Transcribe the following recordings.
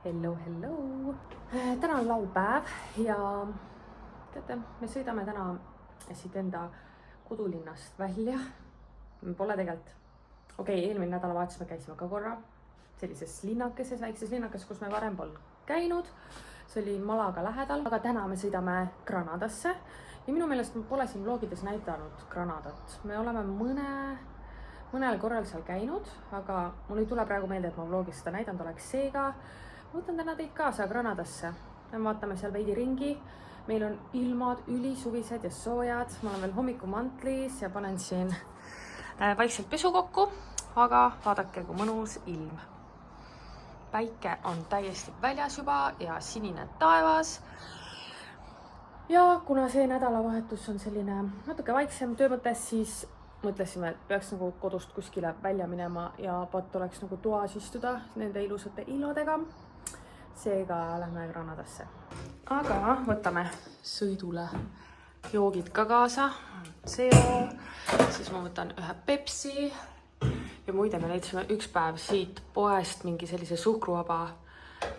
Hello. Täna on laupäev ja teate, me sõidame täna siit enda kodulinnast välja. Pole tegelikult, eelmine nädalavahetus me käisime ka korra sellises linnakeses, väikses linnakeses, kus me varem pole käinud. See oli Malaga lähedal, aga täna me sõidame Granadasse ja minu meelest ma pole siin vlogides näidanud Granadat. Me oleme mõnel korral seal käinud, aga mul ei tule praegu meelde, et ma vlogis seda näidanud oleks, seega võtan täna teid kaasa Granadasse. Me vaatame seal veidi ringi. Meil on ilmad ülisuvised ja soojad. Ma olen veel hommikumantlis ja panen siin vaikselt pesu kokku, aga vaadake, kui mõnus ilm. Päike on täiesti väljas juba ja sinine taevas. Ja kuna see nädalavahetus on selline natuke vaiksem töö mõttes, siis mõtlesime, et peaks nagu kodust kuskile välja minema ja patt oleks nagu toas istuda nende ilusate ilmadega. Seega lähme Granadasse. Aga võtame sõidule joogid ka kaasa. CO, siis ma võtan ühe Pepsi ja muide me leidsime üks päev siit poest mingi sellise suhkruvaba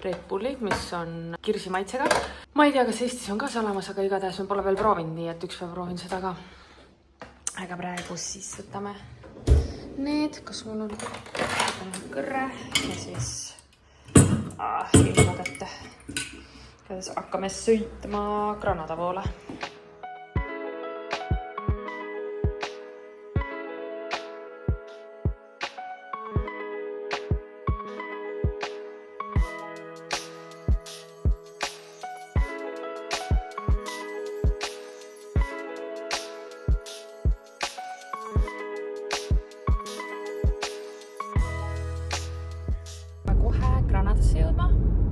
Red Bulli, mis on kirsimaitsega. Ma ei tea, kas Eestis on ka see olemas, aga igatahes me pole veel proovinud, nii et üks päev proovin seda ka. Aga praegu siis võtame need, kas mul on kõrre ja siis ilma kätte. Hakkame sõitma Granada poole. Granadasse jõudma.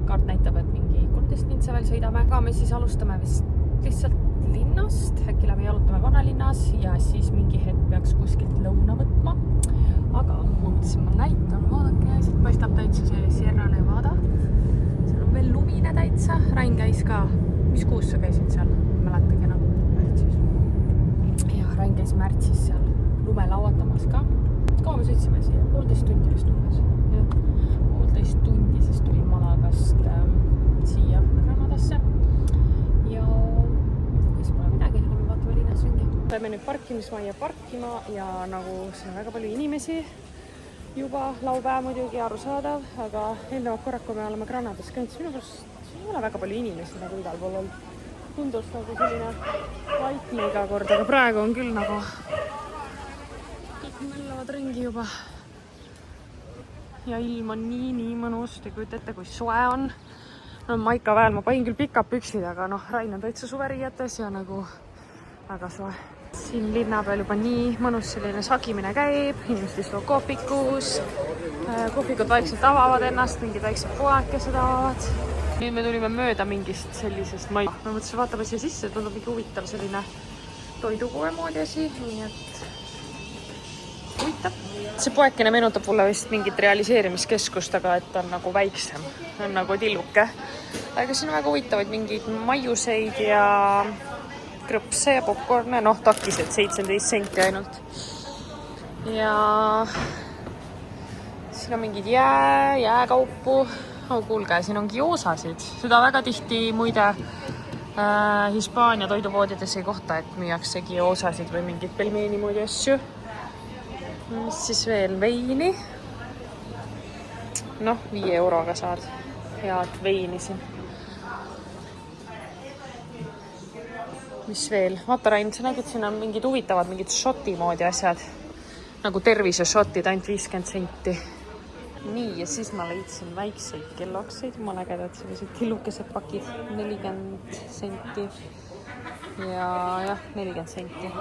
Kaart näitab, et mingi 13 mintse veel sõidame, aga me siis alustame vist lihtsalt linnast, äkki läbi jalutame vanalinnas ja siis mingi hetk peaks kuskilt lõuna võtma. Aga mõtlesin, ma näitan, vaadake, siit paistab täitsa see Sierra Nevada. Seal on veel lumine täitsa. Rain käis ka, mis kuus sa käisid seal? Mäletagi enam. Märtsis. Ja Rain käis märtsis seal lume lauatamas ka. Kaua me sõitsime siia? 1,5 tundi vist umbes. 1,5 tundi, siis tuli Malagast siia Granadasse ja siis pole midagi, me vaatame linnas ringi. Lähme nüüd parkimismajja parkima ja nagu siin on väga palju inimesi juba, laupäev muidugi arusaadav, aga eelnevad korrad, kui me oleme Granadas käinud, siis minu pärast ei ole väga palju inimesi nagu igal pool olnud. Tundus nagu selline vaikne iga kord, aga praegu on küll nagu kõik möllavad ringi juba. Ja ilm on nii mõnus, te kujutate, kui soe on. No ma ikka väel, ma panin küll pikad püksid, aga Rain on täitsa suveriietes ja nagu väga soe. Siin linna peal juba nii mõnus selline sagimine käib, inimesed istuvad kohvikus, kohvikud vaikselt avavad ennast, mingid väiksed poekesed avavad. Nüüd me tulime mööda mingist sellisest ma mõtlesin, vaatame siia sisse, tundub mingi huvitav selline toidupoe moodi asi, nii et huvitav. See poekene meenutab mulle vist mingit realiseerimiskeskust, aga et on nagu väiksem, on nagu tilluke. Aga siin on väga huvitavaid mingeid maiuseid ja krõpse ja popcorne, takised 17 senti ainult. Ja siin on mingid jääkaupu. Kuulge, siin on gyozasid. Seda väga tihti muide Hispaania toidupoodides ei kohta, et müüakse gyozasid või mingid pelmeeni moodi asju. Mis siis veel? Veini. 5 euroga saad head veini siin. Mis veel? Vaata Rain, sa nägid, siin on mingid huvitavad, mingid šoti moodi asjad. Nagu tervisešotid, ainult 50 senti. Nii, ja siis ma leidsin väikseid kellokseid. Ma näged, et sellised tillukesed pakid 40 senti. Ja 40 senti.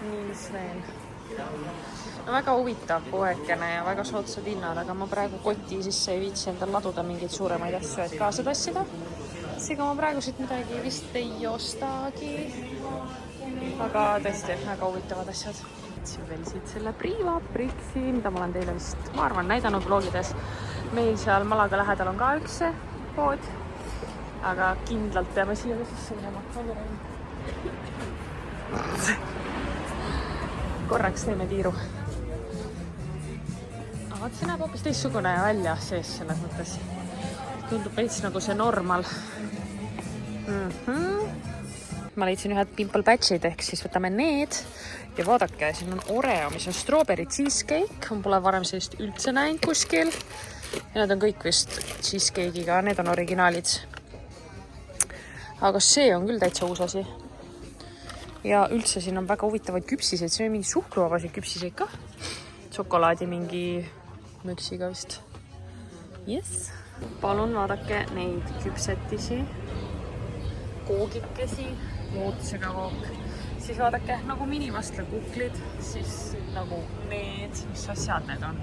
Nii, mis veel? Väga huvitav poekene ja väga soodsad hinnad, aga ma praegu koti sisse ei viitsi endal laduda mingeid suuremaid asju, et kaasa tassida. Seega ma praegu siit midagi vist ei ostagi. Aga tõesti, väga huvitavad asjad. Siin veel siit selle Priva Prixi, mida ma olen teile vist, ma arvan, näidanud vlogides. Meil seal Malaga lähedal on ka üks pood, aga kindlalt peame siia sisse minema. Korraks teeme tiiru. vaat see näeb hoopis teistsugune välja sees selles mõttes. Tundub veits nagu see normal. Ma leidsin ühed pimple patch'id ehk siis võtame need ja vaadake, siin on Oreo, mis on strawberry cheesecake. Ma pole varem sellist üldse näinud kuskil. Ja need on kõik vist cheesecake'iga, need on originaalid. Aga see on küll täitsa uus asi. Ja üldse siin on väga huvitavaid küpsiseid. See on mingi suhkruvabasid küpsiseid ka. Šokolaadi mingi müksiga vist. Yes. Palun vaadake neid küpsetisi, koogikesi, lootusega kook. Siis vaadake nagu minivastla kuklid, siis nagu need, mis asjad need on.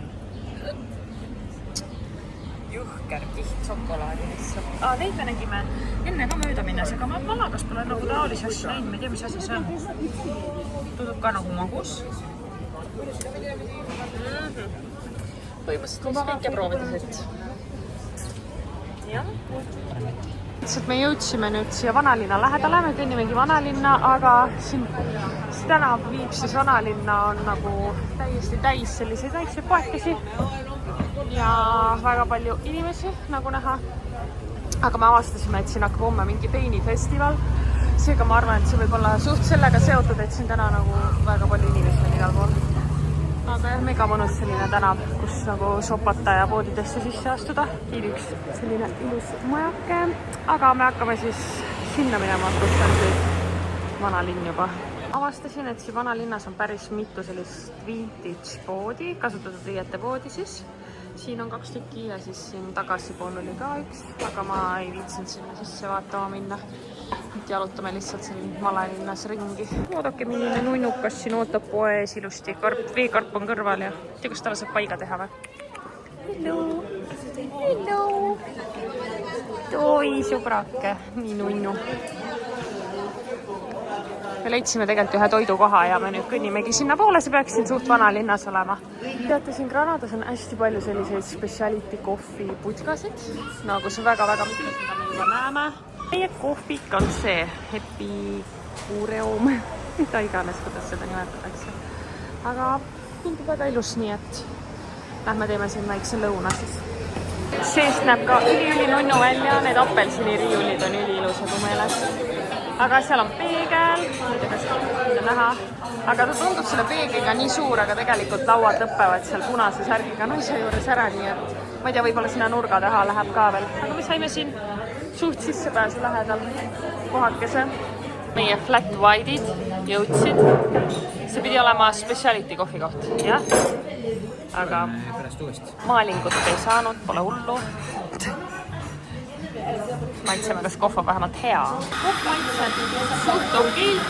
Juhker kiht šokolaadi lihtsalt. Neid me nägime enne ka mööda minnes, aga ma Malagas pole nagu taolisi asju näinud, ma ei tea, mis asi see on. Tundub ka nagu magus. Põhimõtteliselt võiks kõike proovida siit. Jah. Lihtsalt me jõudsime nüüd siia vanalinna lähedale, me kõnnimegi vanalinna, aga siin tänav viib siis vanalinna on nagu täiesti täis selliseid väikseid poekesi ja väga palju inimesi, nagu näha. Aga me avastasime, et siin hakkab homme mingi peinifestival. Seega ma arvan, et see võib olla suht sellega seotud, et siin täna nagu väga palju inimesi on igal pool. Aga jah, mega mõnus selline tänav, kus nagu sopata ja poodidesse sisse astuda. Üks selline ilus majake. Aga me hakkame siis sinna minema, kus on siis vanalinn juba. Avastasin, et siin vanalinnas on päris mitu sellist vintage poodi, kasutatud riiete poodi siis. Siin on 2 tükki ja siis siin tagasipool oli ka üks, aga ma ei viitsinud sinna sisse vaatama minna. Nüüd jalutame lihtsalt siin vanalinnas ringi. Oodake, milline nunnukas siin ootab poes ilusti. Veekarp on kõrval ja tea, kas talle saab paiga teha või? Hello! Hello! Oi, sõbrake, nii nunnu. Me leidsime tegelikult ühe toidukoha ja me nüüd kõnnimegi sinna poole, see peaks siin suht vanalinnas olema. Teate, siin Granadas on hästi palju selliseid speciality coffee putkasid, nagu see väga-väga mitmes, mida me juba näeme. Meie kohvik on see Epikureum, mida iganes, kuidas seda nimetatakse. Aga tundub väga ilus, nii et lähme teeme siin väikse lõuna siis. Seest näeb ka üli nunnu välja, need apelsini-riiulid on üliilusad mu meelest. Aga seal on peegel, ma ei tea, kas seda näha. Aga ta tundub selle peegliga nii suur, aga tegelikult lauad lõppevad seal punase särgiga naise juures ära, nii et ma ei tea, võib-olla sinna nurga taha läheb ka veel. Aga me saime siin suht sissepääsu lähedal kohakese. Meie flat white'id jõudsid. See pidi olema speciality kohvi koht, jah? Aga maalingut ei saanud, pole hullu. Maitseme, kas kohv on vähemalt hea. Kohv maitseb suht okilt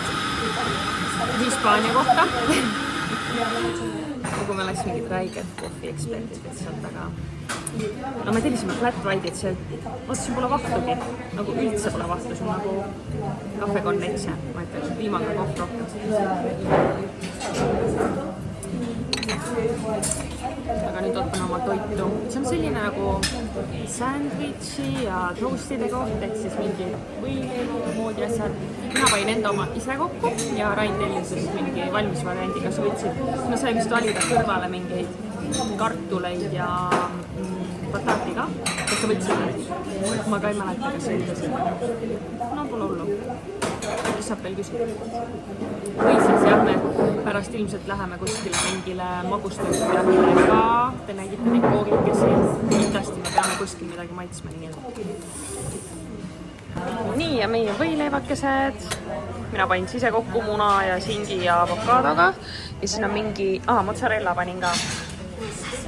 Hispaania kohta. Kui me oleks mingid räiged kohvi eksperdid, et sealt taga. No me tellisime flat white'id, see siin pole vahtugi. Nagu üldse pole vahtu, see on nagu kahve konnetse. Ma ütleks, viimane kohv rohkem. Aga nüüd ootame oma toitu. See on selline nagu sandwichi ja toastide koht, ehk siis mingi võileiva moodi asjad. Mina panin enda oma ise kokku ja Rain tellises mingi valmis variandiga võtsid. Ma sain vist valida kõrvale mingeid kartuleid ja bataatiga, kes sa võtsid. Ma ka ei mäleta, kas see ütlesin. No pole hullu. Mis saab veel küsida? Või siis jah, me pärast ilmselt läheme kuskile mingile magustuspeale ka. Te nägite neid koogikesi. Kindlasti me peame kuskil midagi maitsma. Nii ja meie võileivakesed. Mina panin ise kokku muna ja singi ja avokaadoga. Ja siin on mingi... mozzarella panin ka.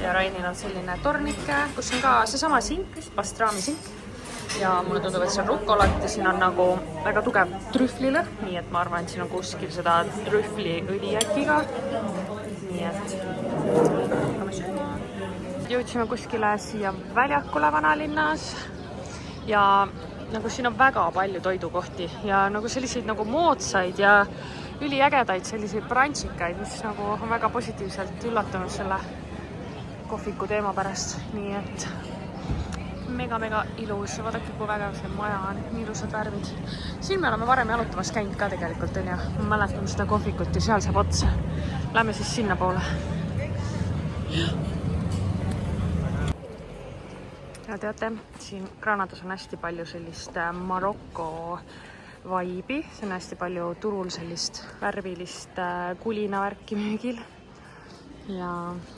Ja Rainil on selline tornike, kus on ka seesama sink, pastrami sink. Ja mulle tundub, et see on rukolat ja siin on nagu väga tugev trühvlilõhn, nii et ma arvan, et siin on kuskil seda trühvliõli äkiga. Nii et jõudsime kuskile siia väljakule vanalinnas ja nagu siin on väga palju toidukohti ja nagu selliseid nagu moodsaid ja üliägedaid selliseid brančikaid, mis nagu on väga positiivselt üllatunud selle kohviku teema pärast, nii et mega ilus, vaadake, kui vägev see maja on, nii ilusad värvid. Siin me oleme varem jalutamas käinud ka tegelikult, on ja ma mäletan seda kohvikut ja seal saab otsa. Lähme siis sinna poole. ja teate, siin Granadas on hästi palju sellist Maroko vaibi, see on hästi palju turul sellist värvilist kulinavärki müügil ja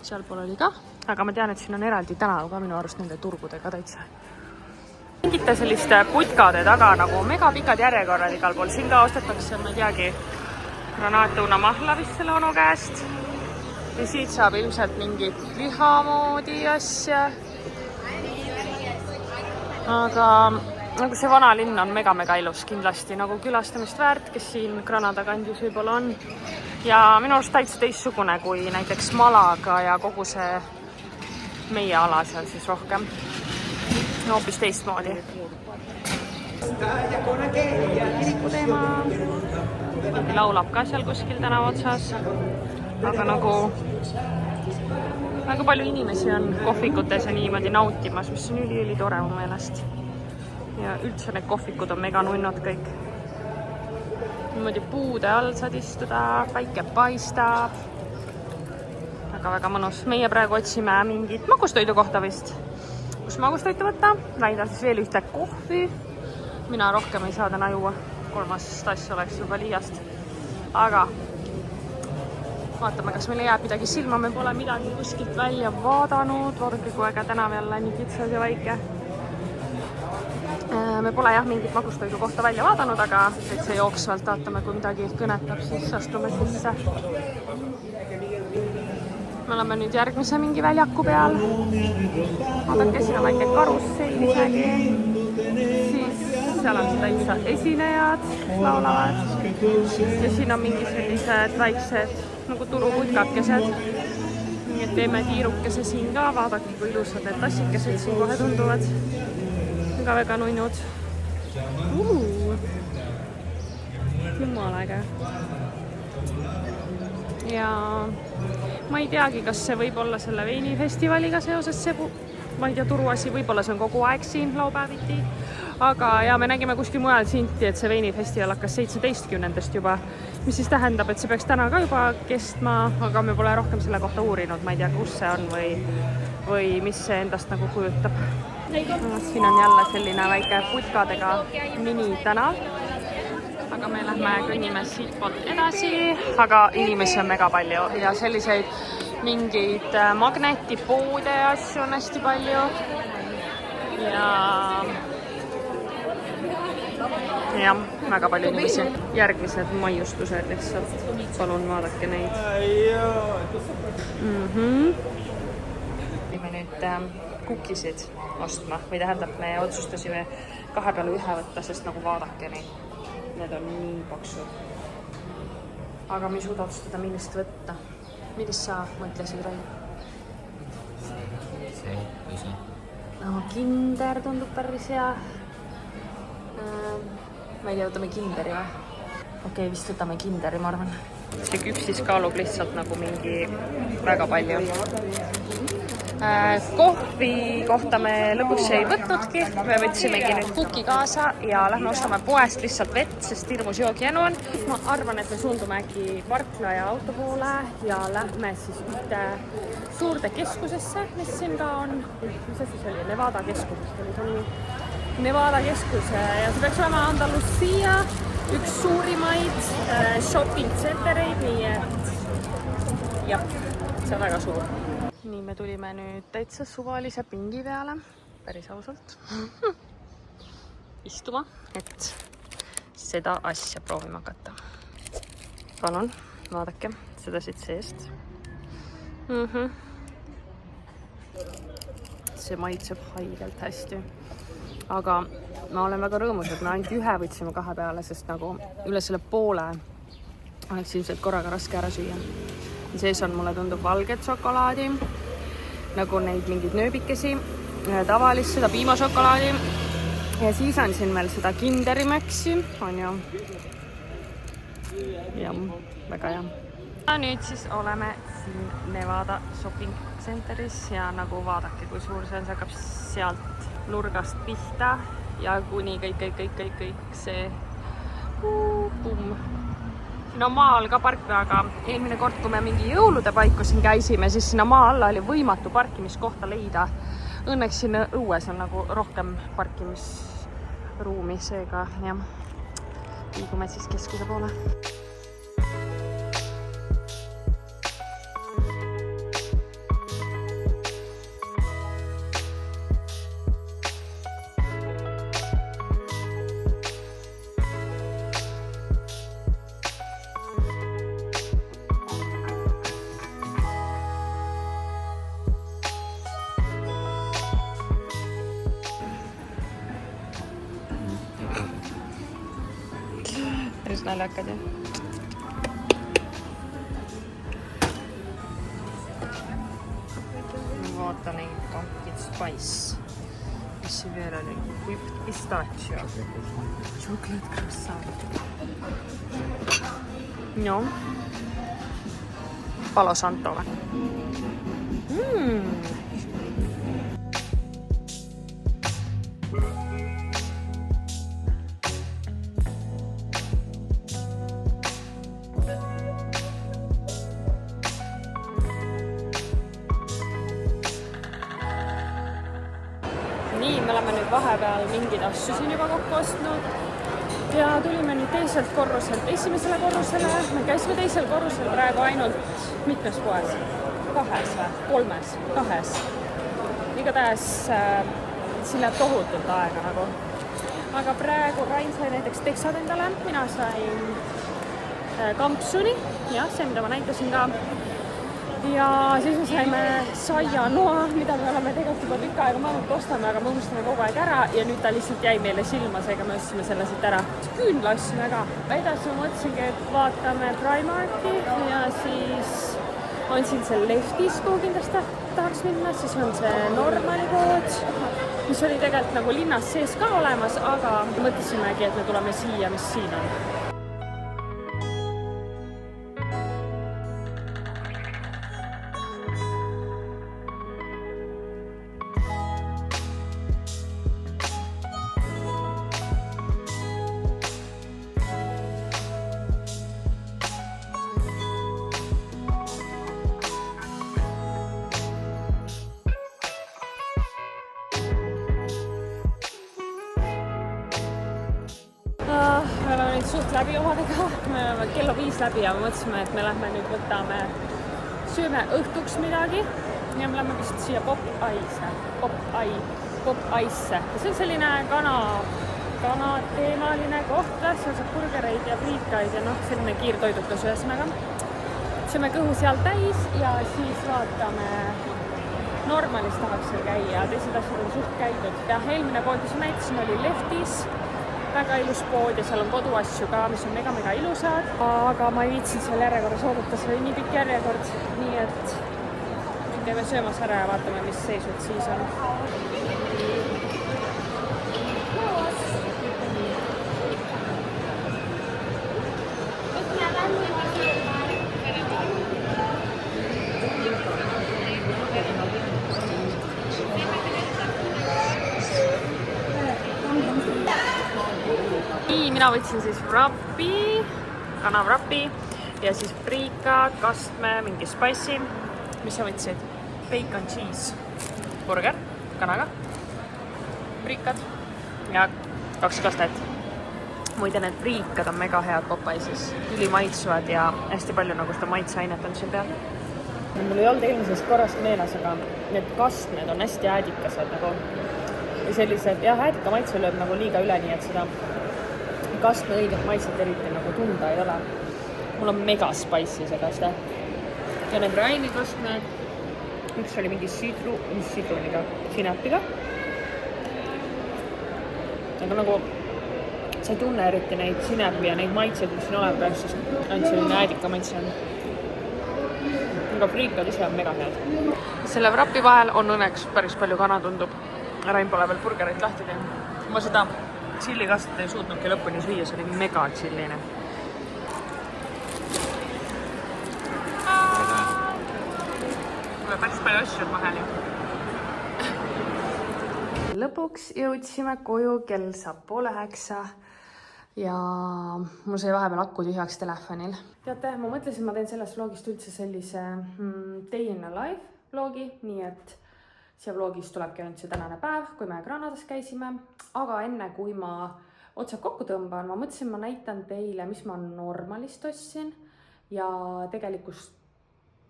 sealpool oli ka, aga ma tean, et siin on eraldi tänav ka minu arust nende turgudega täitsa. Mingite selliste putkade taga nagu megapikad järjekorrad igal pool, siin ka ostetakse, ma ei teagi, granaatuna mahla vist selle onu käest ja siit saab ilmselt mingit liha moodi asja. Aga nagu see vana linn on mega ilus kindlasti, nagu külastamist väärt, kes siin Granada kandis võib-olla on. Ja minu arust täitsa teistsugune kui näiteks Malaga ja kogu see meie ala seal siis rohkem. Hoopis teistmoodi. Laulab ka seal kuskil tänava otsas, aga nagu väga palju inimesi on kohvikutes ja niimoodi nautimas, mis on üli tore mu meelest. Ja üldse need kohvikud on mega nunnud kõik. Niimoodi puude all saad istuda, päike paistab. Väga mõnus. Meie praegu otsime mingit magustoidu kohta vist. Kus magustoitu võtta? Väidal siis veel ühte kohvi. Mina rohkem ei saa täna juua. 3. tass oleks juba liiast. Aga vaatame, kas meile jääb midagi silma. Me pole midagi kuskilt välja vaadanud. Vaadake, kui äge tänav jälle nii kitsas ja väike. Me pole jah mingit magustoidu kohta välja vaadanud, aga see jooksvalt vaatame, kui midagi kõnetab, siis astume sisse. Me oleme nüüd järgmise mingi väljaku peal. Vaadake, siin on väike karussell isegi. Siis seal on täitsa esinejad, kes laulavad. Ja siin on mingi sellised väiksed nagu turuputkakesed. Nii et teeme tiirukese siin ka. Vaadake, kui ilusad need tassikesed siin kohe tunduvad. Väga nunnud. Jumala äge. Ja ma ei teagi, kas see võib olla selle veinifestivaliga seoses see, ma ei tea, turuasi, võib-olla see on kogu aeg siin laupäeviti. Aga ja me nägime kuskil mujal sinti, et see veinifestival hakkas 17. juba, mis siis tähendab, et see peaks täna ka juba kestma, aga me pole rohkem selle kohta uurinud, ma ei tea, kus see on või mis see endast nagu kujutab. Siin on jälle selline väike putkadega mini-tänav, aga me lähme kõnnime siit poolt edasi, aga inimesi on mega palju ja selliseid mingeid magnetipoode ja asju on hästi palju ja väga palju inimesi. Järgmised maiustused lihtsalt, palun vaadake neid. Me nüüd kukisid ostma või tähendab, me otsustasime 2 peale 1 võtta, sest nagu vaadake neid. Need on nii paksud. Aga me ei suuda otsustada, millist võtta. Millist sa mõtlesid, Rai? See või see? No, Kinder tundub päris hea. Ma ei tea, võtame Kinderi või? Okei, vist võtame Kinderi, ma arvan. See küpsis kaalub lihtsalt nagu mingi väga palju. Kohvi kohta me lõpuks ei võtnudki, me võtsimegi nüüd kuki kaasa ja lähme ostame poest lihtsalt vett, sest hirmus joogijänu on. Ma arvan, et me suundume äkki parkla ja auto poole ja lähme siis ühte suurde keskusesse, mis siin ka on. Mis see siis oli? Nevada keskusest oli see nii. Nevada keskus ja see peaks olema Andalusia, üks suurimaid shopping centereid, nii et jah, see on väga suur. Nii, me tulime nüüd täitsa suvalise pingi peale, päris ausalt, istuma, et seda asja proovima hakata. Palun, vaadake seda siit seest. See maitseb haigelt hästi. Aga ma olen väga rõõmus, et me ainult 1 võtsime 2 peale, sest nagu üle selle poole oleks ilmselt korraga raske ära süüa. Sees on, mulle tundub, valget šokolaadi, nagu neid mingid nööbikesi, tavalist seda piimašokolaadi ja siis on siin veel seda Kinderi Maxi, on ju. Ja, väga hea. Ja nüüd siis oleme siin Nevada shopping centeris ja nagu vaadake, kui suur see on, see hakkab sealt nurgast pihta ja kuni kõik see pumm. No maal ka parkla, aga eelmine kord, kui me mingi jõulude paiku siin käisime, siis sinna maa alla oli võimatu parkimiskohta leida. Õnneks siin õues on nagu rohkem parkimisruumi, seega jah, liigume siis keskuse poole. Päris naljakad ju. Vaata neid pumpkin spice. Mis see veel oli? Whipped pistachio. Chocolate croissant. No. Palo Santo või? Nii, me oleme nüüd vahepeal mingeid asju siin juba kokku ostnud ja tulime nüüd teiselt korruselt esimesele korrusele. Me käisime teisel korrusel praegu ainult mitmes poes? 2 või 3? 2. Igatahes siin läheb tohutult aega nagu. Aga praegu Rain sai näiteks teksad endale, mina sain kampsuni, jah, see mida ma näitasin ka. Ja siis me saime saianoa, mida me oleme tegelikult juba tükk aega mõelnud ostame, aga me unustame kogu aeg ära ja nüüd ta lihtsalt jäi meile silma, seega me ostsime selle siit ära. Küünla ostsime ka. Edasi ma mõtlesingi, et vaatame Primarki ja siis on siin see Leftis, kuhu kindlasti tahaks minna, siis on see Normani pood, mis oli tegelikult nagu linnas sees ka olemas, aga mõtlesimegi, et me tuleme siia, mis siin on. Me oleme nüüd suht läbi omadega, me oleme kello 5 läbi ja me mõtlesime, et me lähme nüüd võtame, sööme õhtuks midagi ja me lähme vist siia Pop Ice'e. See on selline kana teemaline koht, seal saab burgereid ja friikaid ja noh, selline kiirtoidukas ühesõnaga. Sööme kõhu seal täis ja siis vaatame Normalis tahaks seal käia, teised asjad on suht käidud. Ja eelmine pood, mis ma näitasin, oli Leftis. Väga ilus pood ja seal on koduasju ka, mis on mega ilusad. Aga ma ei viitsin seal järjekorras oodata, see oli nii pikk järjekord. Nii et käime söömas ära ja vaatame, mis seisud siis on. Mina võtsin siis wrapi, kanawrapi ja siis friika, kastme, mingi spicy. Mis sa võtsid? Bacon cheese, burger, kanaga, friikad ja 2 kastet. Muide, need friikad on mega head Popeyes'is, ülimaitsuvad ja hästi palju nagu seda maitseainet on siin peal. Mul ei olnud eelmisest korrast meeles, aga need kastmed on hästi äädikased nagu. Ja sellised, jah, äädika maitse lööb nagu liiga üle, nii et seda kastme õiget maitset eriti nagu tunda ei ole. Mul on mega spicy see kaste. Ja need Raini kastmed, üks oli mingi sidruniga, sinepiga. Aga nagu sa ei tunne eriti neid sinepi ja neid maitseid, mis siin oleb, sest ainult selline äädika maitse on. Aga friikad ise on mega head. Selle wrapi vahel on õnneks päris palju kana tundub. Rain pole veel burgerit lahti teinud. Ma seda tšillikastet ei suutnudki lõpuni süüa, see oli mega tšilline. Mulle päris palju asju vahel. Lõpuks jõudsime koju, kell saab 8:30 ja mul sai vahepeal akku tühjaks telefonil. Teate, ma mõtlesin, ma teen sellest vlogist üldse sellise day in a life vlogi, nii et siia vlogis tulebki ainult see tänane päev, kui me Granadas käisime, aga enne kui ma otsad kokku tõmban, ma mõtlesin, ma näitan teile, mis ma Normalist ostsin ja tegelikult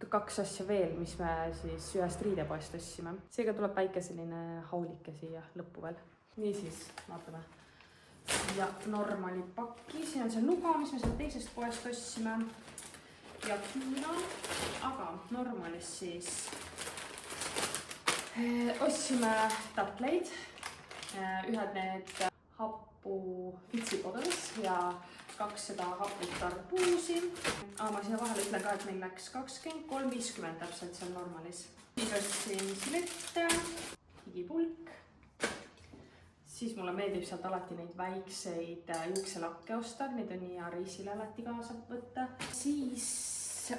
2 asja veel, mis me siis ühest riidepoest ostsime. Seega tuleb väike selline haulike siia lõppu veel. Niisiis, vaatame. Ja Normali pakki, siin on see nuga, mis me seal teisest poest ostsime ja küünal, aga Normalis siis ostsime tatleid, ühed need happu fitsipodelis ja 2 seda haput arbuusi. Aga ma siia vahele ütlen ka, et meil läks 23.50 täpselt seal Normalis. Siis ostsin silette, higipulk. Siis mulle meeldib sealt alati neid väikseid juukselakke osta, neid on nii hea reisile alati kaasa võtta. Siis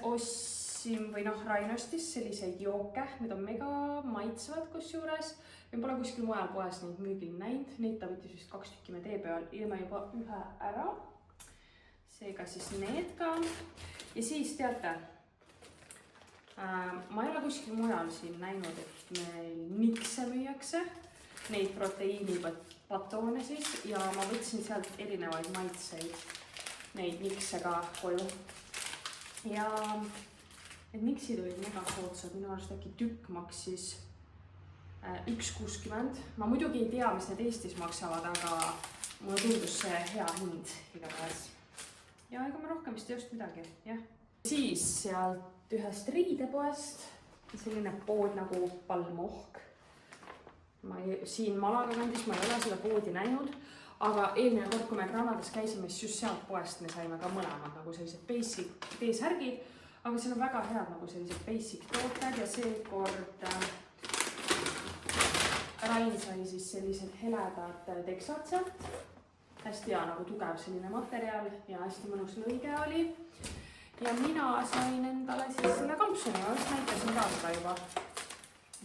ostsin, või Rain ostis selliseid jooke, need on mega maitsvad kusjuures. Me pole kuskil mujal poes neid müügil näinud, neid ta võttis vist 2 tükki me tee peal, ilma juba ühe ära. Seega siis need ka. Ja siis teate, ma ei ole kuskil mujal siin näinud, et meil nikse müüakse. Neid proteiinipatoone siis ja ma võtsin sealt erinevaid maitseid, neid nikse ka koju. Ja need niksid olid mega soodsad, minu arust äkki tükk maksis 1,60. Ma muidugi ei tea, mis need Eestis maksavad, aga mulle tundus see hea hind igatahes. Ja ega ma rohkem vist ei osta midagi, jah. Siis sealt ühest riidepoest selline pood nagu Palmohk. Siin Malaga kandis ma ei ole seda poodi näinud, aga eelmine kord, kui me Granadas käisime, siis just sealt poest me saime ka mõlemad nagu sellised basic teesärgid, aga seal on väga head nagu sellised basic tooted ja seekord Rain sai siis sellised heledad teksad sealt. Hästi hea nagu tugev selline materjal ja hästi mõnus lõige oli. Ja mina sain endale siis selle kampsuni, ma just näitasin ka seda juba.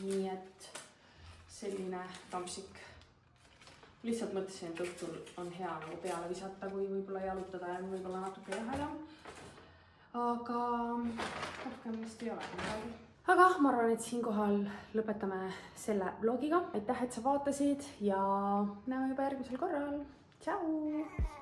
Nii et selline kampsik. Lihtsalt mõtlesin, et õhtul on hea nagu peale visata, kui võib-olla jalutada ja võib-olla natuke jahedam. Aga rohkem vist ei ole midagi. Aga ma arvan, et siinkohal lõpetame selle vlogiga. Aitäh, et sa vaatasid ja näeme juba järgmisel korral. Tšau!